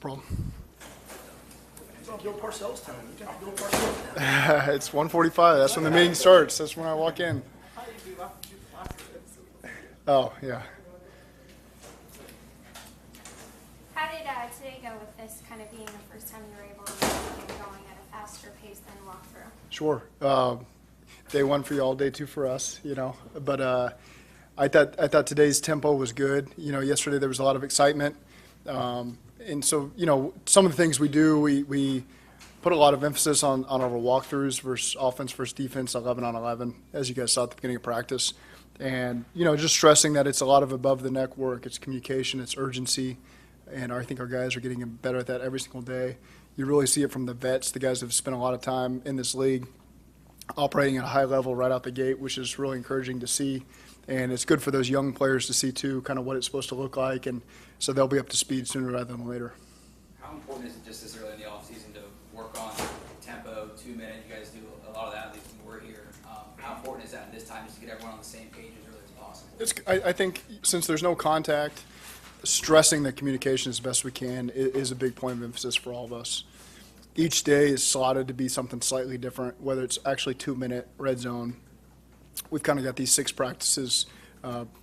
problem. It's on Bill Parcells' time. You got Bill Parcells now. It's 1:45. That's when the meeting starts. That's when I walk in. Oh, yeah. How did today go with this kind of being the first time you were able to get going at a faster pace than walkthrough? Sure. Day one for y'all, day two for us, But I thought today's tempo was good. Yesterday there was a lot of excitement. And so, some of the things we do, we put a lot of emphasis on our walkthroughs versus offense versus defense, 11 on 11, as you guys saw at the beginning of practice. And, just stressing that it's a lot of above-the-neck work. It's communication, it's urgency, and I think our guys are getting better at that every single day. You really see it from the vets, the guys that have spent a lot of time in this league, operating at a high level right out the gate, which is really encouraging to see. And it's good for those young players to see, too, kind of what it's supposed to look like. And so they'll be up to speed sooner rather than later. How important is it just this early in the offseason to work on tempo, 2 minute? You guys do a lot of that, at least when we're here. How important is that at this time just to get everyone on the same page as early as possible? I think since there's no contact, stressing the communication as best we can is a big point of emphasis for all of us. Each day is slotted to be something slightly different, whether it's actually 2 minute red zone. We've kind of got these 6 practices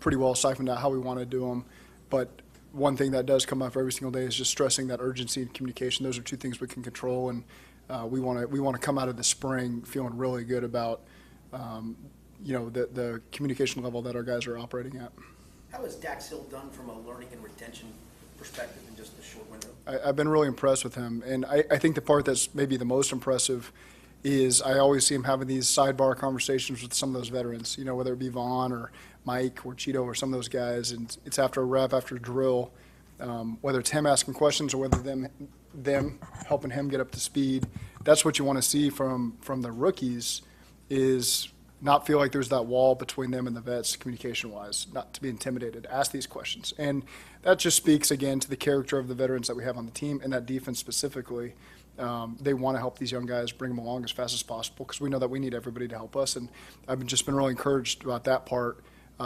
pretty well siphoned out how we want to do them. But one thing that does come up every single day is just stressing that urgency and communication. Those are 2 things we can control, and we want to come out of the spring feeling really good about the communication level that our guys are operating at. How has Dax Hill done from a learning and retention perspective in just a short window? I've been really impressed with him, and I think the part that's maybe the most impressive is I always see him having these sidebar conversations with some of those veterans, whether it be Vaughn or Mike or Cheeto or some of those guys, and it's after a rep, after a drill, whether it's him asking questions or whether them helping him get up to speed. That's what you want to see from the rookies, is not feel like there's that wall between them and the vets communication-wise, not to be intimidated, ask these questions. And that just speaks, again, to the character of the veterans that we have on the team and that defense specifically. They want to help these young guys, bring them along as fast as possible, because we know that we need everybody to help us. And I've just been really encouraged about that part,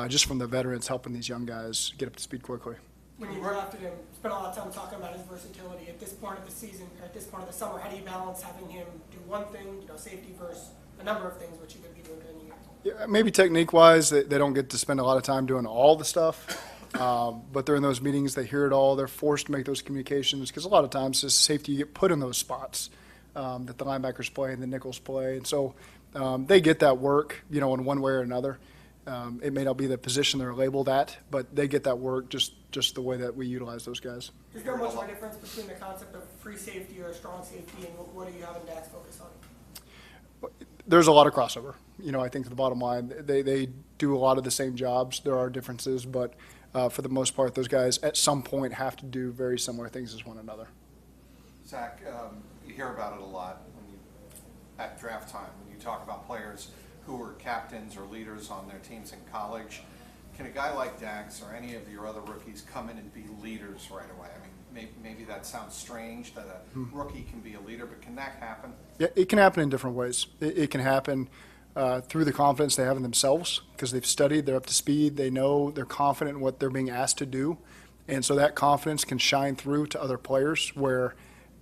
just from the veterans helping these young guys get up to speed quickly. When you drafted him, spent a lot of time talking about his versatility. At this point of the season, or at this point of the summer, how do you balance having him do one thing, safety versus a number of things, which you could be doing during the year? Yeah, maybe technique-wise, they don't get to spend a lot of time doing all the stuff. But they're in those meetings, they hear it all, they're forced to make those communications, because a lot of times as safety, you get put in those spots that the linebackers play and the nickels play. And so they get that work, in one way or another. It may not be the position they're labeled at, but they get that work just the way that we utilize those guys. Is there much of a difference between the concept of free safety or a strong safety, and what are you having Dax focus on? There's a lot of crossover. I think the bottom line, they do a lot of the same jobs. There are differences, but for the most part, those guys at some point have to do very similar things as one another. Zach, you hear about it a lot at draft time when you talk about players who were captains or leaders on their teams in college. Can a guy like Dax or any of your other rookies come in and be leaders right away? I mean, maybe that sounds strange that a rookie can be a leader, but can that happen? Yeah, it can happen in different ways. It can happen through the confidence they have in themselves, because they've studied, they're up to speed, they know, they're confident in what they're being asked to do. And so that confidence can shine through to other players, where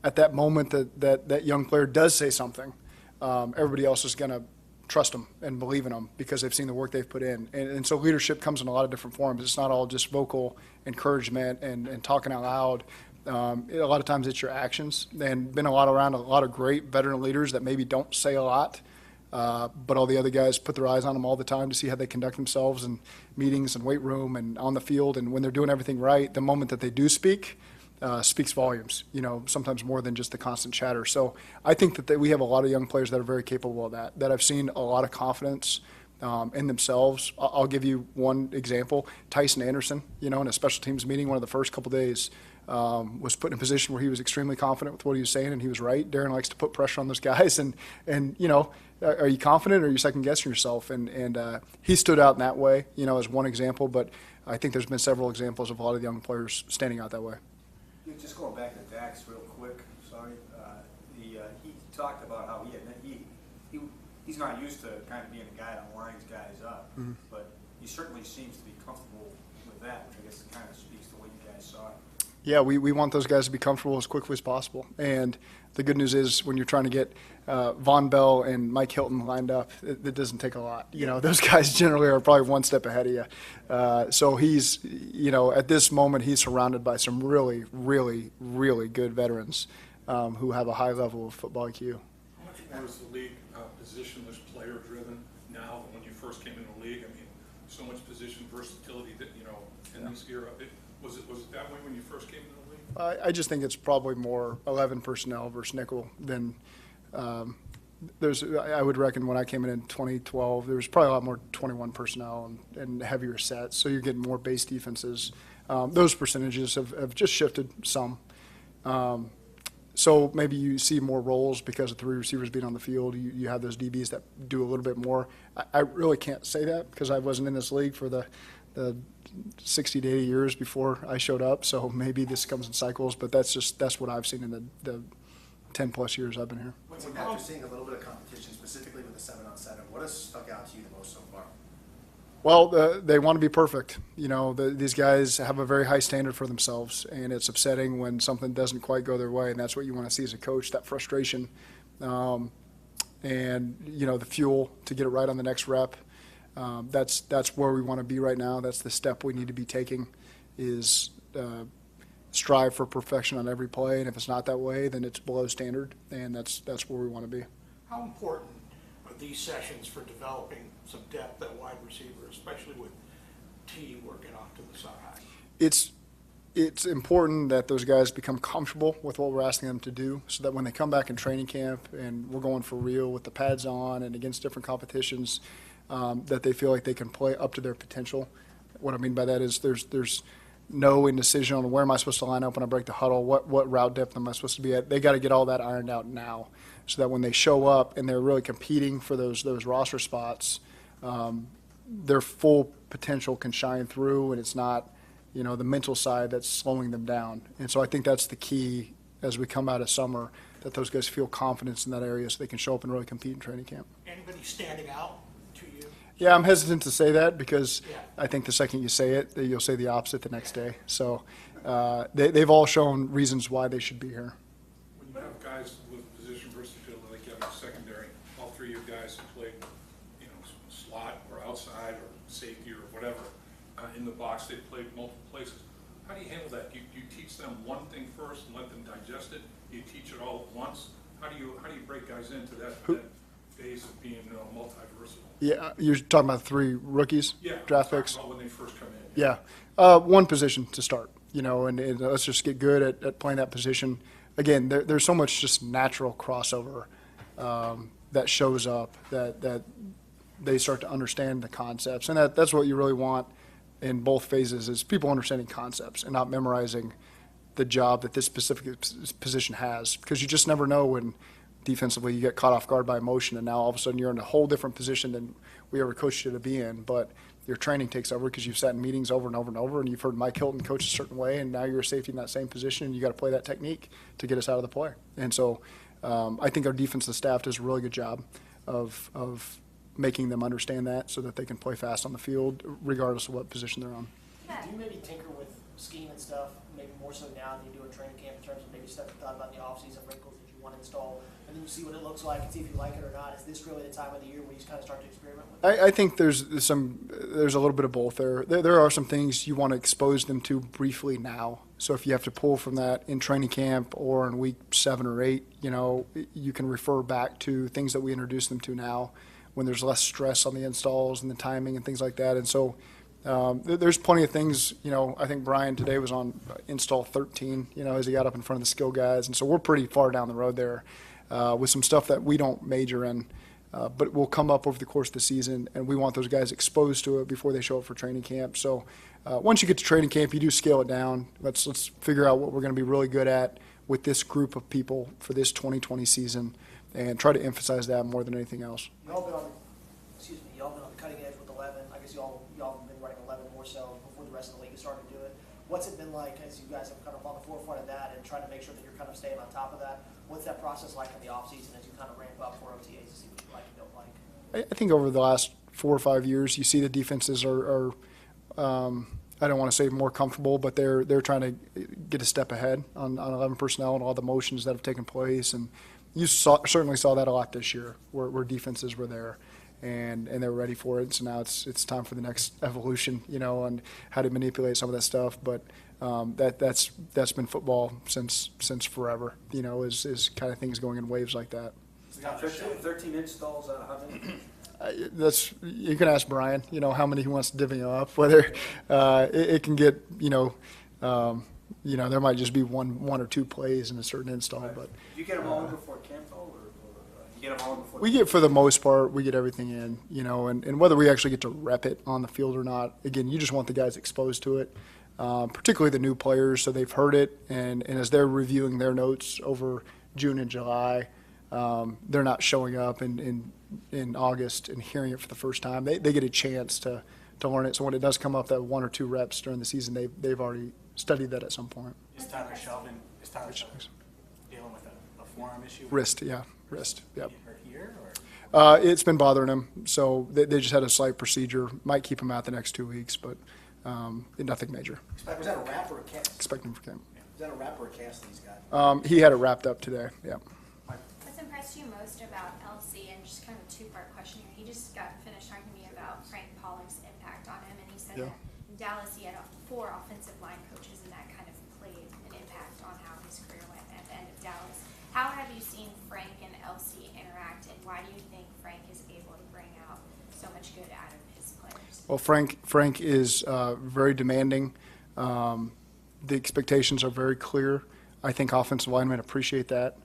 at that moment that young player does say something, everybody else is going to trust them and believe in them because they've seen the work they've put in. And so leadership comes in a lot of different forms. It's not all just vocal encouragement and talking out loud. A lot of times it's your actions. And been around a lot of great veteran leaders that maybe don't say a lot, but all the other guys put their eyes on them all the time to see how they conduct themselves in meetings and weight room and on the field. And when they're doing everything right, the moment that they do speak, speaks volumes, sometimes more than just the constant chatter. So I think that we have a lot of young players that are very capable of that I've seen a lot of confidence in themselves. I'll give you one example. Tyson Anderson, in a special teams meeting, one of the first couple days, was put in a position where he was extremely confident with what he was saying, and he was right. Darren likes to put pressure on those guys, and are you confident or are you second-guessing yourself? And he stood out in that way, as one example, but I think there's been several examples of a lot of young players standing out that way. Just going back to Dax real quick, sorry. He talked about how he's not used to kind of being a guy that lines guys up, but he certainly seems to be comfortable with that, which I guess kind of speaks to what you guys saw. Yeah, we want those guys to be comfortable as quickly as possible. And the good news is when you're trying to get Von Bell and Mike Hilton lined up, it doesn't take a lot. You know, those guys generally are probably one step ahead of you. So he's, you know, at this moment, he's surrounded by some really, really, really good veterans who have a high level of football IQ. How much more is the league positionless, player-driven now than when you first came into the league? I mean, so much position versatility that, you know, in this era. Was it that way when you first came into the league? I just think it's probably more 11 personnel versus nickel than I would reckon when I came in 2012, there was probably a lot more 21 personnel and heavier sets, so you're getting more base defenses. Those percentages have just shifted some. So maybe you see more roles because of 3 receivers being on the field. You have those DBs that do a little bit more. I really can't say that because I wasn't in this league for the 60 to 80 years before I showed up, so maybe this comes in cycles, but that's what I've seen in the 10 plus years I've been here. After seeing a little bit of competition, specifically with the 7-on-7, what has stuck out to you the most so far? Well, they want to be perfect. You know, these guys have a very high standard for themselves, and it's upsetting when something doesn't quite go their way, and that's what you want to see as a coach, that frustration. And, you know, the fuel to get it right on the next rep. That's where we want to be right now. That's the step we need to be taking is strive for perfection on every play, and if it's not that way, then it's below standard, and that's where we want to be. How important are these sessions for developing some depth at wide receiver, especially with T working off to the side? It's important that those guys become comfortable with what we're asking them to do so that when they come back in training camp and we're going for real with the pads on and against different competitions, that they feel like they can play up to their potential. What I mean by that is there's no indecision on where am I supposed to line up when I break the huddle, what route depth am I supposed to be at. They got to get all that ironed out now so that when they show up and they're really competing for those roster spots, their full potential can shine through, and it's not, you know, the mental side that's slowing them down. And so I think that's the key as we come out of summer, that those guys feel confidence in that area so they can show up and really compete in training camp. Anybody standing out to you? Yeah, I'm hesitant to say that because Yeah. I think the second you say it, you'll say the opposite the next day. So they've all shown reasons why they should be here. When you have guys with position versatility, like you have in secondary, all 3 of you guys have played, you know, slot or outside or safety or whatever, in the box, they've played multiple places. How do you handle that? You teach them one thing first and let them digest it? You teach it all at once? How do you break guys into that phase of being multi-versatile? Yeah, you're talking about 3 rookies, Yeah, draft talk picks? about when they first come in. Yeah, one position to start, you know, and let's just get good at playing that position. Again, there's so much just natural crossover that shows up that they start to understand the concepts, and that's what you really want in both phases is people understanding concepts and not memorizing the job that this specific position has, because you just never know when defensively you get caught off guard by emotion and now all of a sudden you're in a whole different position than we ever coached you to be in, but your training takes over because you've sat in meetings over and over and over and you've heard Mike Hilton coach a certain way and now you're a safety in that same position and you got to play that technique to get us out of the play. And so I think our defensive staff does a really good job of making them understand that so that they can play fast on the field regardless of what position they're on. Yeah. Do you maybe tinker with scheme and stuff, maybe more so now than you do in training camp in terms of maybe stuff you thought about in the offseason, wrinkles that you want to install, and then you see what it looks like and see if you like it or not? Is this really the time of the year where you kind of start to experiment with it? I think there's a little bit of both there. There are some things you want to expose them to briefly now. So if you have to pull from that in training camp or in week 7 or 8, you know, you can refer back to things that we introduce them to now when there's less stress on the installs and the timing and things like that. And so there's plenty of things, you know, I think Brian today was on install 13, you know, as he got up in front of the skill guys. And so we're pretty far down the road there with some stuff that we don't major in, but it will come up over the course of the season, and we want those guys exposed to it before they show up for training camp. So once you get to training camp, you do scale it down. Let's figure out what we're going to be really good at with this group of people for this 2020 season and try to emphasize that more than anything else. Y'all been on the cutting edge with 11. I guess y'all have been running 11 more so before the rest of the league has started to do it. What's it been like as you guys have kind of on the forefront of that and trying to make sure that you're kind of staying on top of that? What's that process like in the offseason as you kind of ramp up for OTAs to see what you like and don't like? I think over the last 4 or 5 years, you see the defenses are I don't want to say more comfortable, but they're trying to get a step ahead on 11 personnel and all the motions that have taken place. And you certainly saw that a lot this year, where defenses were there and they were ready for it. So now it's time for the next evolution, on how to manipulate some of that stuff. But that's been football since forever, is kind of things going in waves like that. 13 installs out of how many? You can ask Brian, how many he wants to divvy up, whether it can get, there might just be one or two plays in a certain install, Right. but Do you get them all in before camp though, or you get them all in before? we get, for the most part, we get everything in, and whether we actually get to rep it on the field or not, again, you just want the guys exposed to it, particularly the new players, so they've heard it, and as they're reviewing their notes over June and July, they're not showing up in August and hearing it for the first time. They get a chance to learn it. So when it does come up that one or two reps during the season, they've already studied that at some point. Is Tyler Shelvin dealing with a forearm issue? Wrist, yep. Hurt here, or? It's been bothering him. So they just had a slight procedure. Might keep him out the next 2 weeks, but nothing major. Was that a wrap or a cast? Expect him for camp. Is that a wrap or a cast that he's got? He had it wrapped up today, yeah. What's impressed you most about LC, and just kind of a two-part question here, he just got finished talking to me about Frank Pollock's impact on him, and he said Yeah. that in Dallas he had 4 offensive line coaches, and that kind of played an impact on how his career went at the end of Dallas. How have you seen Frank and LC interact, and why do you think Frank is able to bring out so much good out of his players? Well, Frank is very demanding. The expectations are very clear. I think offensive linemen appreciate that.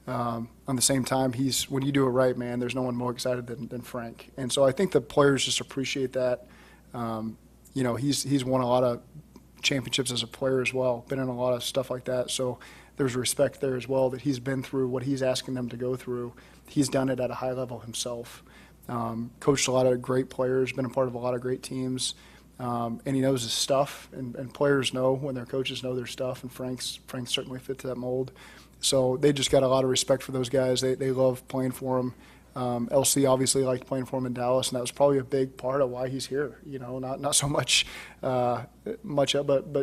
On the same time, when you do it right, man, there's no one more excited than Frank. And so I think the players just appreciate that. He's won a lot of championships as a player as well, been in a lot of stuff like that. So there's respect there as well that he's been through what he's asking them to go through. He's done it at a high level himself. Coached a lot of great players, been a part of a lot of great teams. And he knows his stuff, and players know when their coaches know their stuff, and Frank certainly fit to that mold. So they just got a lot of respect for those guys. They love playing for him. LC obviously liked playing for him in Dallas, and that was probably a big part of why he's here. Not so much, but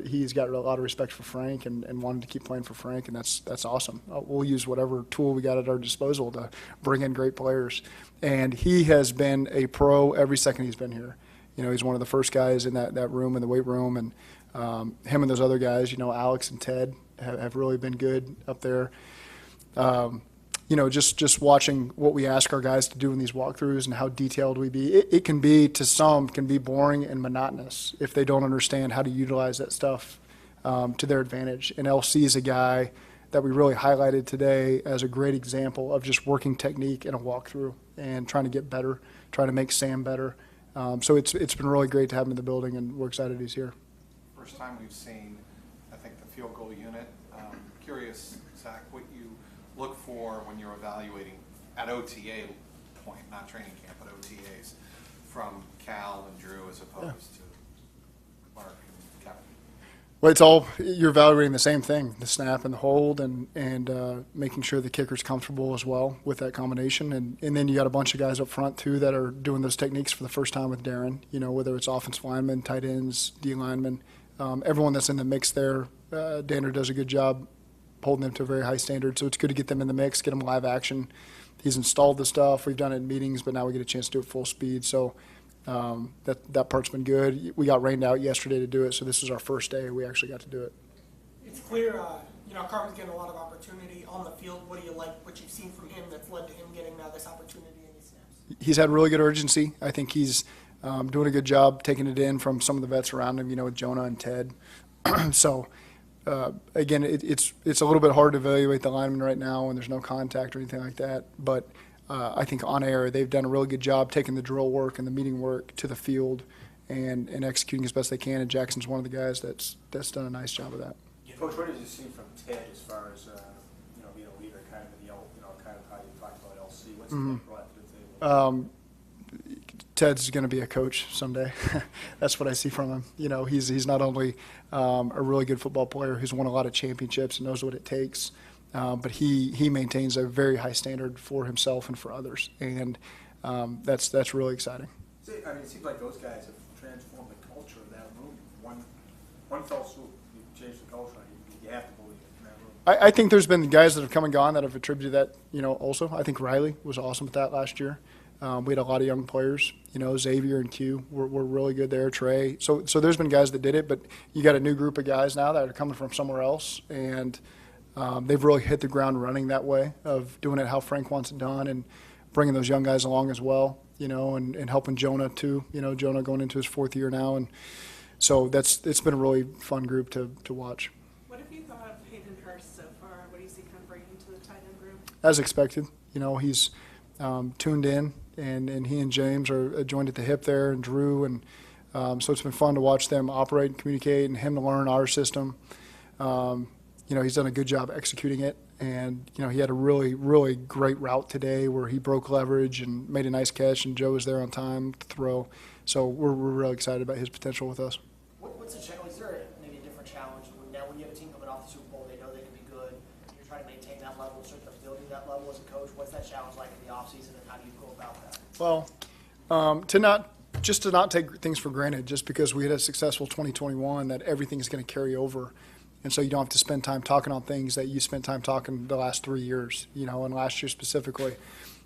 he's got a lot of respect for Frank and wanted to keep playing for Frank, and that's awesome. We'll use whatever tool we got at our disposal to bring in great players. And he has been a pro every second he's been here. He's one of the first guys in that room, in the weight room, and him and those other guys, Alex and Ted, have really been good up there. Just watching what we ask our guys to do in these walkthroughs and how detailed we be. It can be, to some, can be boring and monotonous if they don't understand how to utilize that stuff to their advantage. And LC is a guy that we really highlighted today as a great example of just working technique in a walkthrough and trying to get better, trying to make Sam better. So it's been really great to have him in the building, and we're excited he's here. First time we've seen, I think, the field goal unit. Curious, Zach, what you look for when you're evaluating at OTA point, not training camp, but OTAs, from Cal and Drew as opposed to Mark and Kevin. Well, you're evaluating the same thing, the snap and the hold, and making sure the kicker's comfortable as well with that combination. And then you got a bunch of guys up front, too, that are doing those techniques for the first time with Darren, whether it's offensive linemen, tight ends, D linemen, everyone that's in the mix there. Danner does a good job holding them to a very high standard, so it's good to get them in the mix, get them live action. He's installed the stuff. We've done it in meetings, but now we get a chance to do it full speed. So that part's been good. We got rained out yesterday to do it, so this is our first day we actually got to do it. It's clear, Carmen's getting a lot of opportunity on the field. What do you like, what you've seen from him that's led to him getting now this opportunity in these snaps? He's had really good urgency. I think he's doing a good job taking it in from some of the vets around him, with Jonah and Ted. So, again, it's a little bit hard to evaluate the lineman right now when there's no contact or anything like that. But I think on air they've done a really good job taking the drill work and the meeting work to the field and executing as best they can. And Jackson's one of the guys that's done a nice job of that. Coach, what did you see from Ted as far as being a leader, kind of in the kind of how you talked about LC? What's Ted brought to the table? Ted's going to be a coach someday. That's what I see from him. He's not only a really good football player who's won a lot of championships and knows what it takes, but he maintains a very high standard for himself and for others, and that's really exciting. See, it seems like those guys have transformed the culture of that room. One fell swoop, you changed the culture, you have to believe it in that room. I think there's been guys that have come and gone that have attributed that, also. I think Riley was awesome at that last year. We had a lot of young players, Xavier and Q were really good there, Trey. So there's been guys that did it, but you got a new group of guys now that are coming from somewhere else, and they've really hit the ground running that way of doing it how Frank wants it done and bringing those young guys along as well, and helping Jonah too. Jonah going into his 4th year now, and so it's been a really fun group to watch. What have you thought of Hayden Hurst so far? What do you see kind of bringing to the tight end group? As expected, he's tuned in, and he and James are joined at the hip there, and Drew, and so it's been fun to watch them operate and communicate, and him to learn our system. He's done a good job executing it, and he had a really, really great route today where he broke leverage and made a nice catch, and Joe was there on time to throw. So we're really excited about his potential with us. What's the challenge? Is there maybe a different challenge when you have a team coming off the Super Bowl, they know they can be good, and you're trying to maintain that level, sort of building that level as a coach? What's that challenge like in the offseason, and how do you go about that? Well, to not take things for granted just because we had a successful 2021 that everything's going to carry over. And so you don't have to spend time talking on things that you spent time talking the last 3 years, and last year specifically.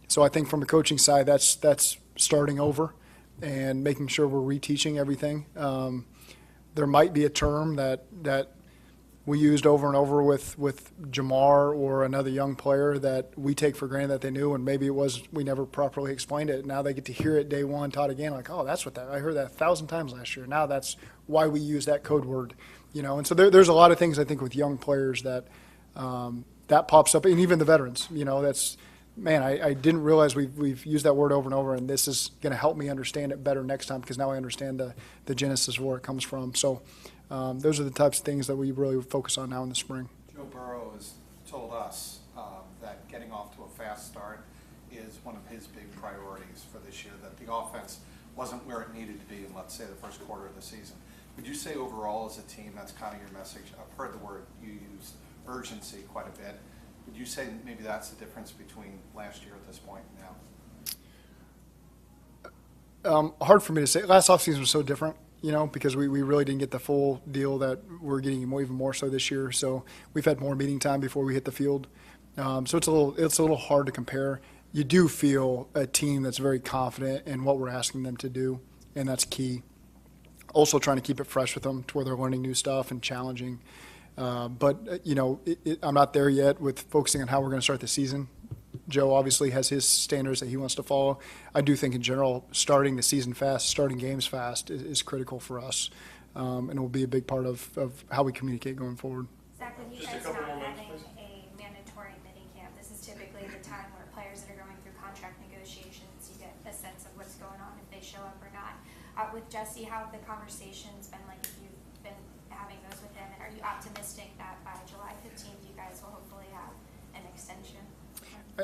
So I think from a coaching side, that's starting over and making sure we're reteaching everything. There might be a term that we used over and over with Jamar or another young player that we take for granted that they knew, and maybe it was we never properly explained it. Now they get to hear it day one, taught again, like, oh, that's what I heard that 1,000 times last year. Now that's why we use that code word, And so there's a lot of things I think with young players that that pops up, and even the veterans, that's. Man, I didn't realize we've used that word over and over, and this is going to help me understand it better next time because now I understand the genesis of where it comes from. So those are the types of things that we really focus on now in the spring. Joe Burrow has told us that getting off to a fast start is one of his big priorities for this year, that the offense wasn't where it needed to be in, let's say, the first quarter of the season. Would you say overall as a team that's kind of your message? I've heard the word you use, urgency, quite a bit. Would you say maybe that's the difference between last year at this point and now? Hard for me to say. Last offseason was so different, because we really didn't get the full deal that we're getting even more so this year. So we've had more meeting time before we hit the field. So it's a little hard to compare. You do feel a team that's very confident in what we're asking them to do, and that's key. Also trying to keep it fresh with them to where they're learning new stuff and challenging. But I'm not there yet with focusing on how we're going to start the season. Joe obviously has his standards that he wants to follow. I do think in general, starting the season fast, starting games fast is critical for us, and it will be a big part of how we communicate going forward. Zach, with you guys not having a mandatory minicamp, this is typically the time where players that are going through contract negotiations, you get a sense of what's going on, if they show up or not. With Jesse, how have the conversations been like if you've been having those with him, and are you optimistic that by July 15th you guys will hopefully have an extension?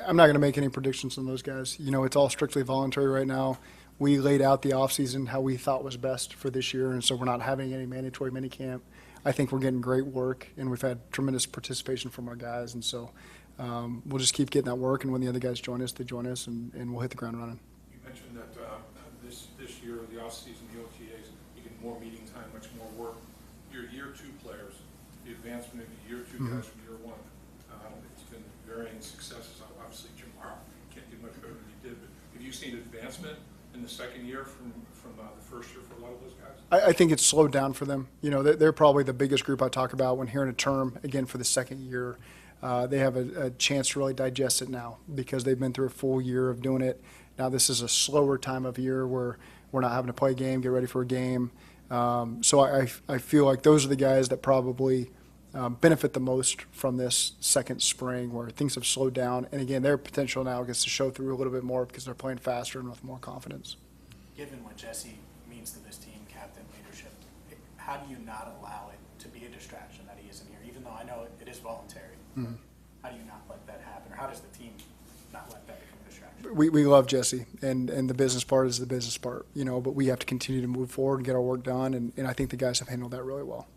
I'm not going to make any predictions on those guys. It's all strictly voluntary right now. We laid out the offseason how we thought was best for this year, and so we're not having any mandatory minicamp. I think we're getting great work, and we've had tremendous participation from our guys, and so we'll just keep getting that work, and when the other guys join us, they join us, and we'll hit the ground running. You mentioned that this year, the offseason, the OTAs, you get more meeting time, much more work. Your year two players, the advancement of the year two guys from year one, it's been varying successes. Obviously, Jamar can't do much better than he did, but have you seen advancement in the second year from the first year for a lot of those guys? I think it's slowed down for them. They're probably the biggest group I talk about when hearing a term, again, for the second year. They have a chance to really digest it now because they've been through a full year of doing it. Now this is a slower time of year where we're not having to play a game, get ready for a game. So I feel like those are the guys that probably benefit the most from this second spring where things have slowed down. And again, their potential now gets to show through a little bit more because they're playing faster and with more confidence. Given what Jesse means to this team, captain, leadership, how do you not allow it to be a distraction that he isn't here, even though I know it is voluntary? Mm-hmm. How do you not let that happen, or how does the team not let that become a distraction? We love Jesse, and the business part is the business part, but we have to continue to move forward and get our work done, and I think the guys have handled that really well.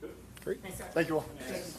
Good. Great. Thanks, Zach. Thank you all. Thanks.